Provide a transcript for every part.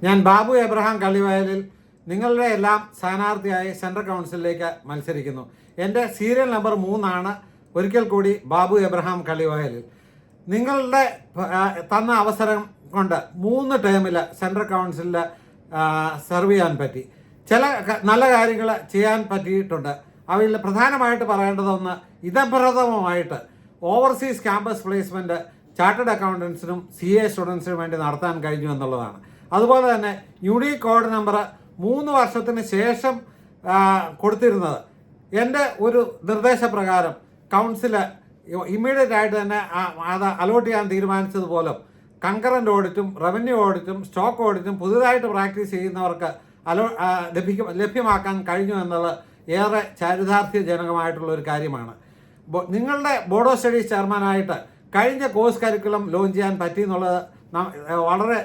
ഞാൻ ബാബു എബ്രഹാം കള്ളിവയലിൽ നിങ്ങളുടെ എല്ലാം സ്ഥാനാർത്ഥിയായി സെൻട്രൽ കൗൺസിലിലേക്ക് മത്സരിക്കുന്നു. എൻ്റെ സീരിയൽ നമ്പർ 3 ഒരിക്കൽ കൂടി ബാബു എബ്രഹാം കള്ളിവയലിൽ. നിങ്ങളുടെ തന്ന അവസരം കൊണ്ട് 3 ടേമിൽ സെൻട്രൽ കൗൺസിലിൽ സെർവ് ചെയ്യാൻ പറ്റി. ചില നല്ല കാര്യങ്ങൾ ചെയ്യാൻ പറ്റിയിട്ടുണ്ട്. അവയിൽ പ്രധാനമായിട്ട് പറയേണ്ടതൊന്ന്, ഇതപ്രഥമമായിട്ട് ഓവർസീസ് ക്യാമ്പസ് പ്ലേസ്മെൻറ്റ് ചാർട്ടേഡ് അക്കൗണ്ടൻസിനും CA സ്റ്റുഡൻസിനും വേണ്ടി നടത്താൻ കഴിഞ്ഞു എന്നുള്ളതാണ്. അതുപോലെ തന്നെ യൂണിക് കോഡ് നമ്പർ 3 വർഷത്തിന് ശേഷം കൊടുത്തിരുന്നത് എൻ്റെ ഒരു നിർദ്ദേശപ്രകാരം കൗൺസില് ഇമ്മീഡിയറ്റ് ആയിട്ട് തന്നെ അത് അലോട്ട് ചെയ്യാൻ തീരുമാനിച്ചതുപോലെ കൺകറൻറ്റ് ഓഡിറ്റും റവന്യൂ ഓഡിറ്റും സ്റ്റോക്ക് ഓഡിറ്റും പുതുതായിട്ട് പ്രാക്ടീസ് ചെയ്യുന്നവർക്ക് ലഭ്യമാക്കാൻ കഴിഞ്ഞു എന്നുള്ളത് ഏറെ ചാരിതാർത്ഥ്യജനകമായിട്ടുള്ള ഒരു കാര്യമാണ്. നിങ്ങളുടെ ബോർഡ് ഓഫ് സ്റ്റഡീസ് ചെയർമാനായിട്ട് കഴിഞ്ഞ കോഴ്സ് കരിക്കുലം ലോഞ്ച് ചെയ്യാൻ പറ്റി എന്നുള്ളത് വളരെ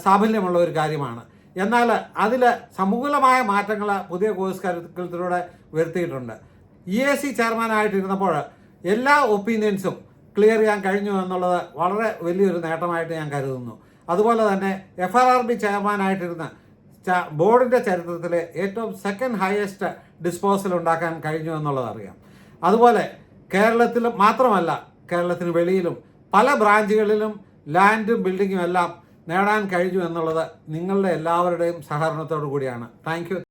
സാഫല്യമുള്ള ഒരു കാര്യമാണ്. എന്നാൽ അതിൽ സമൂലമായ മാറ്റങ്ങൾ പുതിയ കോഴ്സ് കരിക്കുലത്തിലൂടെ വരുത്തിയിട്ടുണ്ട്. EAC ചെയർമാനായിട്ടിരുന്നപ്പോൾ എല്ലാ ഒപ്പീനിയൻസും ക്ലിയർ ചെയ്യാൻ കഴിഞ്ഞു എന്നുള്ളത് വളരെ വലിയൊരു നേട്ടമായിട്ട് ഞാൻ കരുതുന്നു. അതുപോലെ തന്നെ FRRB ചെയർമാനായിട്ടിരുന്ന ബോർഡിൻ്റെ ചരിത്രത്തിലെ ഏറ്റവും സെക്കൻഡ് ഹയസ്റ്റ് ഡിസ്പോസൽ ഉണ്ടാക്കാൻ കഴിഞ്ഞു എന്നുള്ളത് അറിയാം. അതുപോലെ കേരളത്തിൽ മാത്രമല്ല, കേരളത്തിന് വെളിയിലും പല ബ്രാഞ്ചുകളിലും ലാൻഡും ബിൽഡിങ്ങും എല്ലാം നേടാൻ കഴിഞ്ഞു എന്നുള്ളത് നിങ്ങളുടെ എല്ലാവരുടെയും സഹകരണത്തോടു കൂടിയാണ്. Thank you.